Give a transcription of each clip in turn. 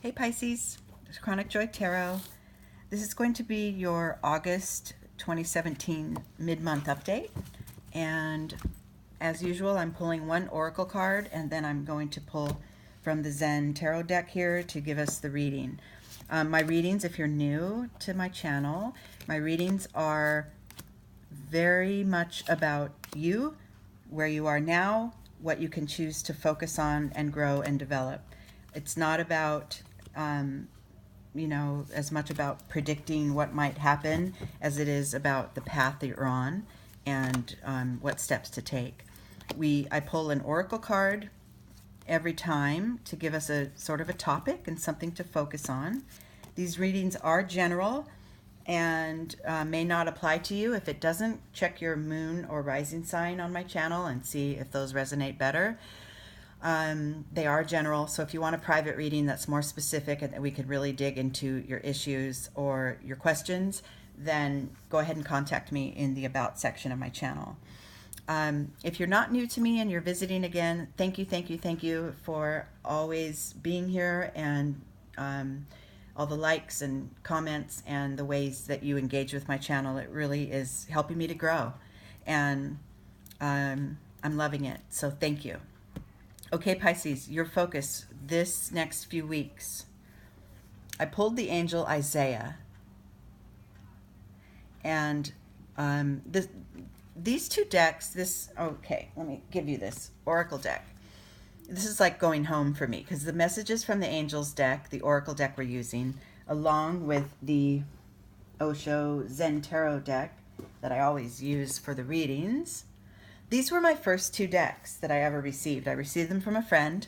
Hey Pisces, it's Chronic Joy Tarot. This is going to be your August 2017 mid-month update. And as usual, I'm pulling one oracle card and then I'm going to pull from the Zen Tarot deck here to give us the reading. My readings, if you're new to my channel, my readings are very much about you, where you are now, what you can choose to focus on and grow and develop. It's not about as much about predicting what might happen as it is about the path that you're on and what steps to take. I pull an oracle card every time to give us a sort of a topic and something to focus on. These readings are general and may not apply to you. If it doesn't, check your moon or rising sign on my channel and see if those resonate better. They are general, so if you want a private reading that's more specific and that we could really dig into your issues or your questions, then go ahead and contact me in the About section of my channel. If you're not new to me and you're visiting again, thank you for always being here and all the likes and comments and the ways that you engage with my channel. It really is helping me to grow, and I'm loving it, so thank you. Okay, Pisces, your focus this next few weeks. I pulled the angel Isaiah, and these two decks, okay, let me give you this oracle deck. This is like going home for me because the messages from the angels deck, the oracle deck we're using, along with the Osho Zen Tarot deck that I always use for the readings. These were my first two decks that I ever received. I received them from a friend,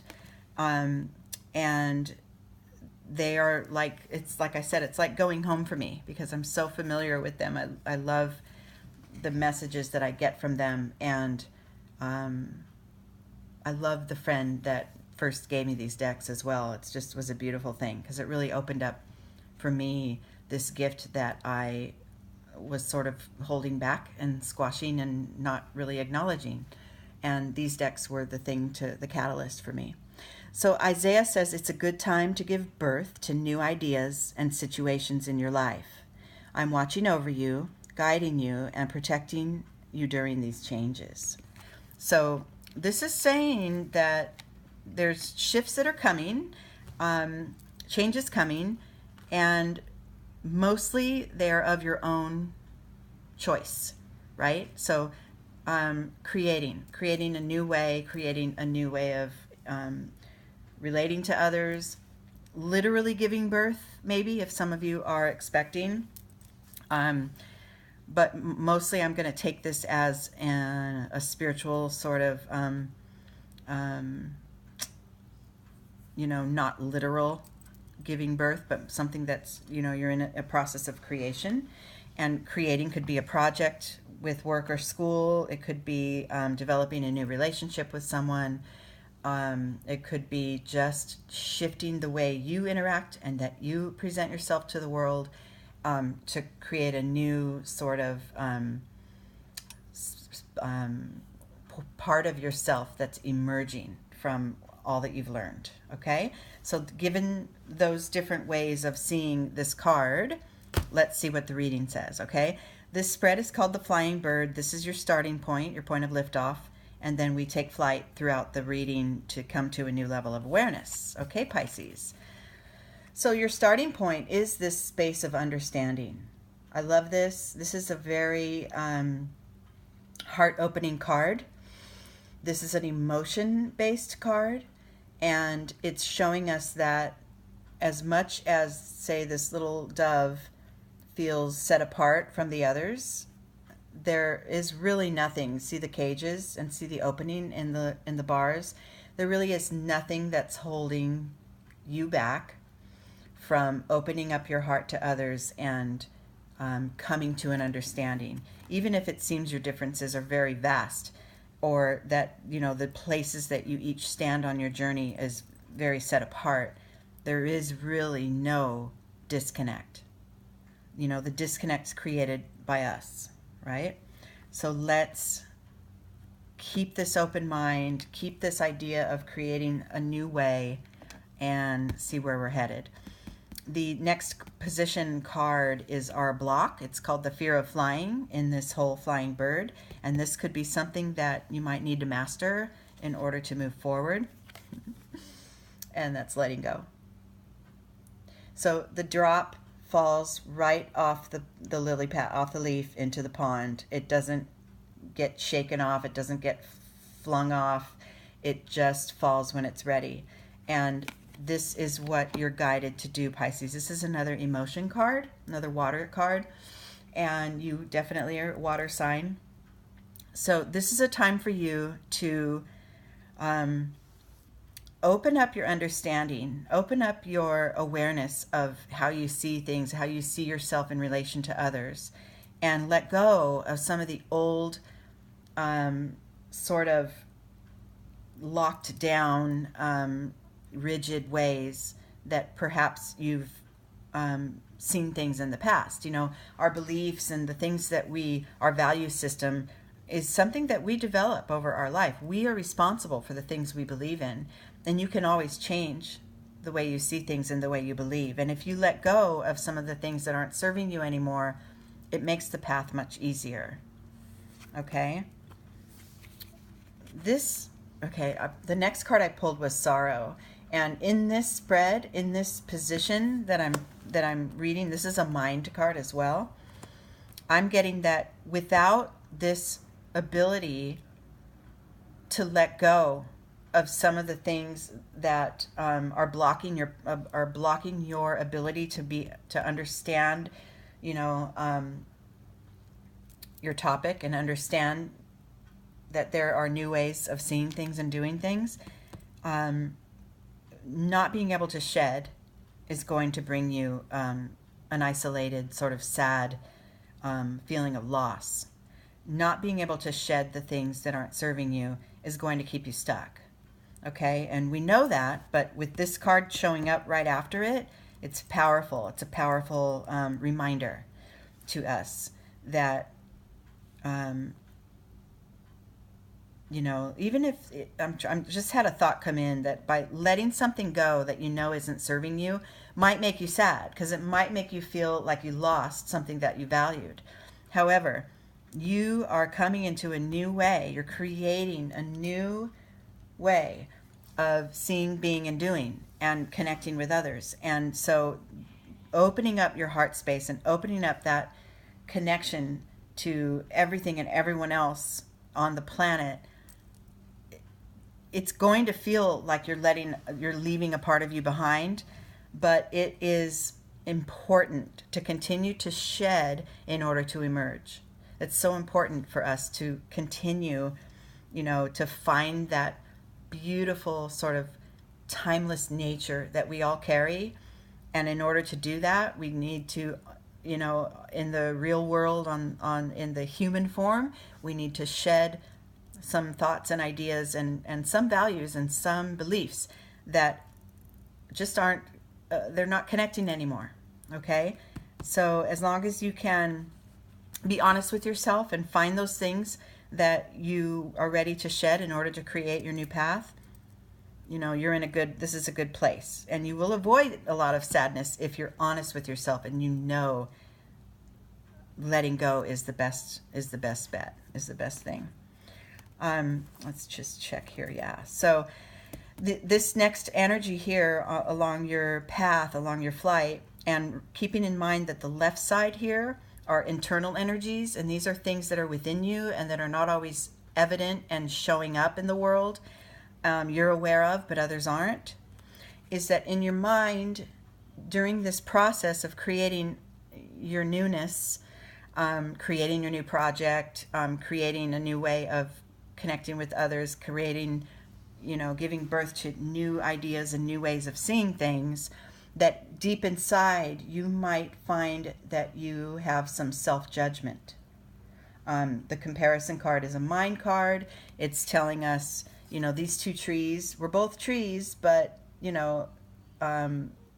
and they are like, it's like I said, it's like going home for me because I'm so familiar with them. I love the messages that I get from them, and I love the friend that first gave me these decks as well. It just was a beautiful thing because it really opened up for me this gift that I was sort of holding back and squashing and not really acknowledging. And these decks were the catalyst for me. So Isaiah says it's a good time to give birth to new ideas and situations in your life. I'm watching over you, guiding you, and protecting you during these changes. So this is saying that there's shifts that are coming, changes coming, and mostly they're of your own choice, right? So creating a new way, of relating to others, literally giving birth, maybe, if some of you are expecting. But mostly I'm going to take this as a spiritual sort of, not literal giving birth, but something that's, you're in a process of creation. And creating could be a project with work or school. It could be developing a new relationship with someone. It could be just shifting the way you interact and that you present yourself to the world, to create a new sort of part of yourself that's emerging from all that you've learned, okay? So given those different ways of seeing this card, let's see what the reading says, okay? This spread is called the Flying Bird. This is your starting point, your point of liftoff, and then we take flight throughout the reading to come to a new level of awareness, okay, Pisces? So your starting point is this space of understanding. I love this. This is a very heart-opening card. This is an emotion-based card, and it's showing us that as much as, say, this little dove feels set apart from the others, there is really nothing. See the cages and see the opening in the bars? There really is nothing that's holding you back from opening up your heart to others and coming to an understanding, even if it seems your differences are very vast, or that the places that you each stand on your journey is very set apart. There is really no disconnect. The disconnect's created by us, right? So let's keep this open mind, keep this idea of creating a new way and see where we're headed. The next position card is our block. It's called the fear of flying in this whole flying bird. And this could be something that you might need to master in order to move forward. And that's letting go. So the drop falls right off the lily pad, off the leaf into the pond. It doesn't get shaken off. It doesn't get flung off. It just falls when it's ready. And this is what you're guided to do, Pisces. This is another emotion card, another water card, and you definitely are a water sign. So this is a time for you to open up your understanding, open up your awareness of how you see things, how you see yourself in relation to others, and let go of some of the old sort of locked down rigid ways that perhaps you've seen things in the past. You know, our beliefs and the things that our value system is something that we develop over our life. We are responsible for the things we believe in, and you can always change the way you see things and the way you believe. And if you let go of some of the things that aren't serving you anymore, it makes the path much easier. Okay? The next card I pulled was sorrow. And in this spread, in this position that I'm reading, this is a mind card as well. I'm getting that without this ability to let go of some of the things that are blocking your ability to understand, you know, your topic, and understand that there are new ways of seeing things and doing things. Not being able to shed is going to bring you an isolated, sort of sad feeling of loss. Not being able to shed the things that aren't serving you is going to keep you stuck. Okay, and we know that, but with this card showing up right after it, it's powerful. It's a powerful reminder to us that you know, even if I'm just had a thought come in that by letting something go that you know isn't serving you might make you sad, because it might make you feel like you lost something that you valued. However, you are coming into a new way. You're creating a new way of seeing, being, and doing, and connecting with others. And so opening up your heart space and opening up that connection to everything and everyone else on the planet, it's going to feel like you're leaving a part of you behind, but it is important to continue to shed in order to emerge. It's so important for us to continue, you know, to find that beautiful sort of timeless nature that we all carry. And in order to do that, we need to, you know, in the real world, in the human form, we need to shed some thoughts and ideas and some values and some beliefs that just aren't, they're not connecting anymore. Okay? So as long as you can be honest with yourself and find those things that you are ready to shed in order to create your new path, you know, this is a good place. And you will avoid a lot of sadness if you're honest with yourself and you know letting go is the best bet, is the best thing. Let's just check here. Yeah. So this next energy here along your path, along your flight, and keeping in mind that the left side here are internal energies, and these are things that are within you and that are not always evident and showing up in the world. You're aware of, but others aren't, is that in your mind, during this process of creating your newness, creating your new project, creating a new way of connecting with others, creating, you know, giving birth to new ideas and new ways of seeing things, that deep inside you might find that you have some self-judgment. The comparison card is a mind card. It's telling us, you know, these two trees, we're both trees, but, you know,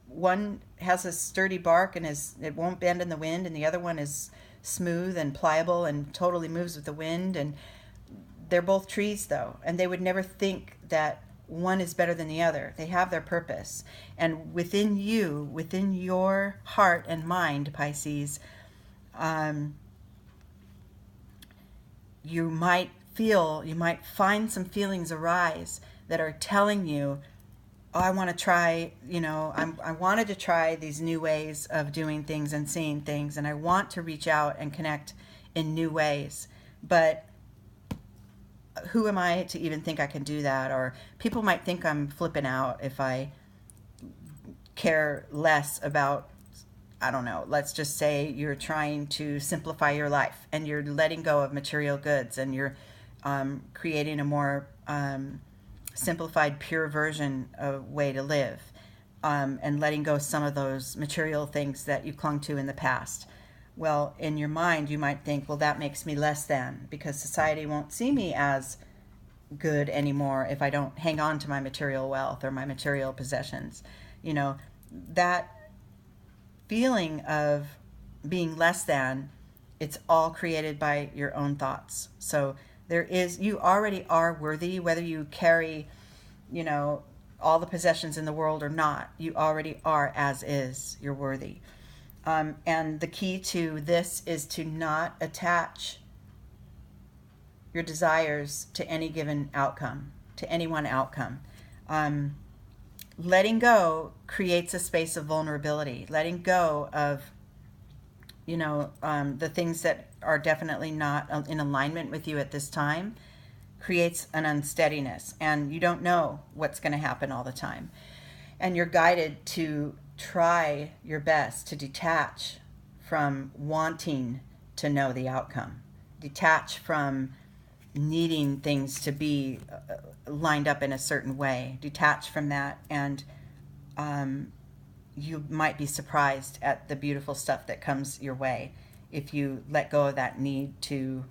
one has a sturdy bark and it won't bend in the wind, and the other one is smooth and pliable and totally moves with the wind. And they're both trees, though, and they would never think that one is better than the other. They have their purpose. And within you, within your heart and mind, Pisces, you might find some feelings arise that are telling you, oh, I want to try, I wanted to try these new ways of doing things and seeing things, and I want to reach out and connect in new ways. But who am I to even think I can do that? Or people might think I'm flipping out if I care less about, I don't know, let's just say you're trying to simplify your life and you're letting go of material goods and you're creating a more simplified, pure version of way to live, and letting go some of those material things that you clung to in the past. Well, in your mind, you might think, well, that makes me less than, because society won't see me as good anymore if I don't hang on to my material wealth or my material possessions. That feeling of being less than, it's all created by your own thoughts. So you already are worthy, whether you carry, all the possessions in the world or not. You already are as is. You're worthy. And the key to this is to not attach your desires to any given outcome, to any one outcome. Letting go creates a space of vulnerability. Letting go of, the things that are definitely not in alignment with you at this time creates an unsteadiness. And you don't know what's going to happen all the time. And you're guided to try your best to detach from wanting to know the outcome. Detach from needing things to be lined up in a certain way. Detach from that, and you might be surprised at the beautiful stuff that comes your way if you let go of that need to,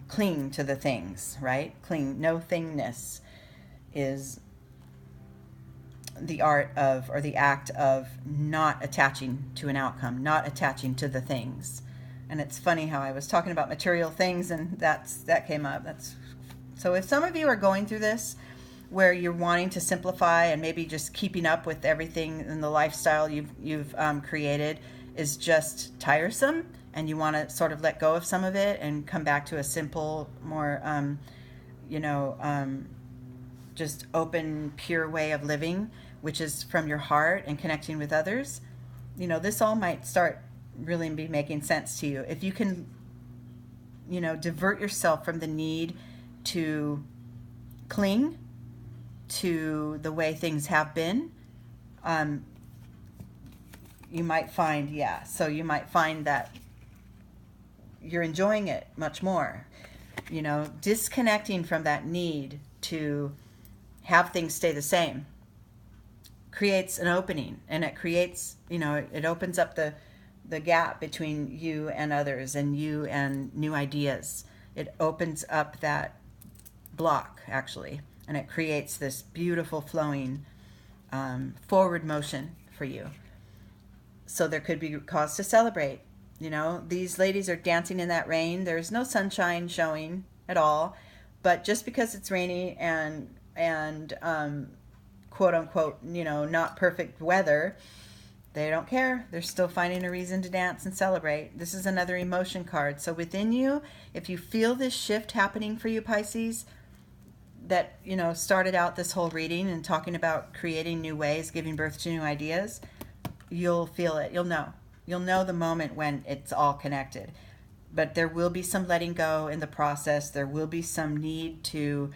cling to the things, right? No thingness is the art of, or the act of, not attaching to an outcome, not attaching to the things. And it's funny how I was talking about material things and that came up. So if some of you are going through this, where you're wanting to simplify and maybe just keeping up with everything in the lifestyle you've created is just tiresome, and you want to sort of let go of some of it and come back to a simple, more, just open, pure way of living, which is from your heart and connecting with others, this all might start really be making sense to you. If you can, divert yourself from the need to cling to the way things have been, you might find that you're enjoying it much more. Disconnecting from that need to have things stay the same creates an opening, and it creates, it opens up the gap between you and others and you and new ideas. It opens up that block, actually, and it creates this beautiful flowing forward motion for you. So there could be cause to celebrate. These ladies are dancing in that rain. There's no sunshine showing at all, but just because it's rainy and quote unquote, not perfect weather, they don't care. They're still finding a reason to dance and celebrate. This is another emotion card. So within you, if you feel this shift happening for you, Pisces, that, started out this whole reading and talking about creating new ways, giving birth to new ideas, you'll feel it. You'll know the moment when it's all connected. But there will be some letting go in the process. There will be some need to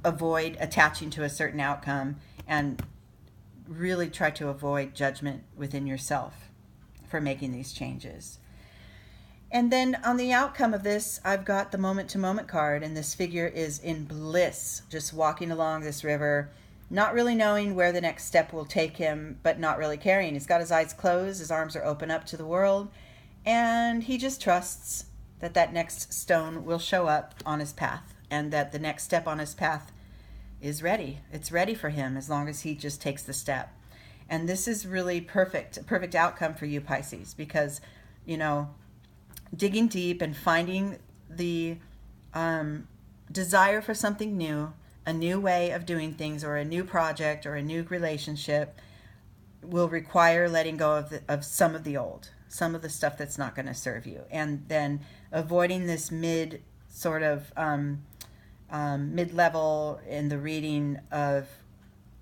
avoid attaching to a certain outcome, and really try to avoid judgment within yourself for making these changes. And then on the outcome of this, I've got the moment-to-moment card, and this figure is in bliss, just walking along this river, not really knowing where the next step will take him, but not really caring. He's got his eyes closed, his arms are open up to the world, and he just trusts that that next stone will show up on his path, and that the next step on his path is ready. It's ready for him as long as he just takes the step. And this is really perfect outcome for you, Pisces, because, digging deep and finding the desire for something new, a new way of doing things, or a new project, or a new relationship will require letting go of some of the old, some of the stuff that's not going to serve you, and then avoiding this mid-level in the reading of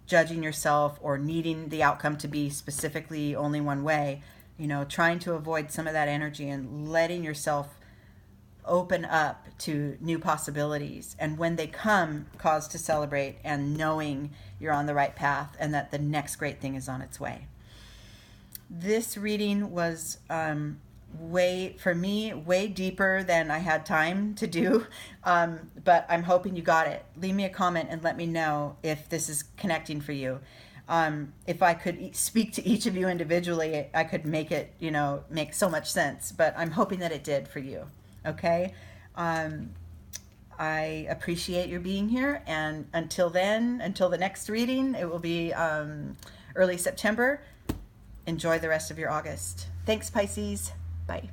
judging yourself or needing the outcome to be specifically only one way. Trying to avoid some of that energy and letting yourself open up to new possibilities, and when they come, cause to celebrate, and knowing you're on the right path and that the next great thing is on its way. This reading was way deeper than I had time to do, but I'm hoping you got it. Leave me a comment and let me know if this is connecting for you. If I could speak to each of you individually, I could make it make so much sense, but I'm hoping that it did for you. Okay. I appreciate your being here, and until the next reading, it will be early September. Enjoy the rest of your August. Thanks, Pisces. Bye.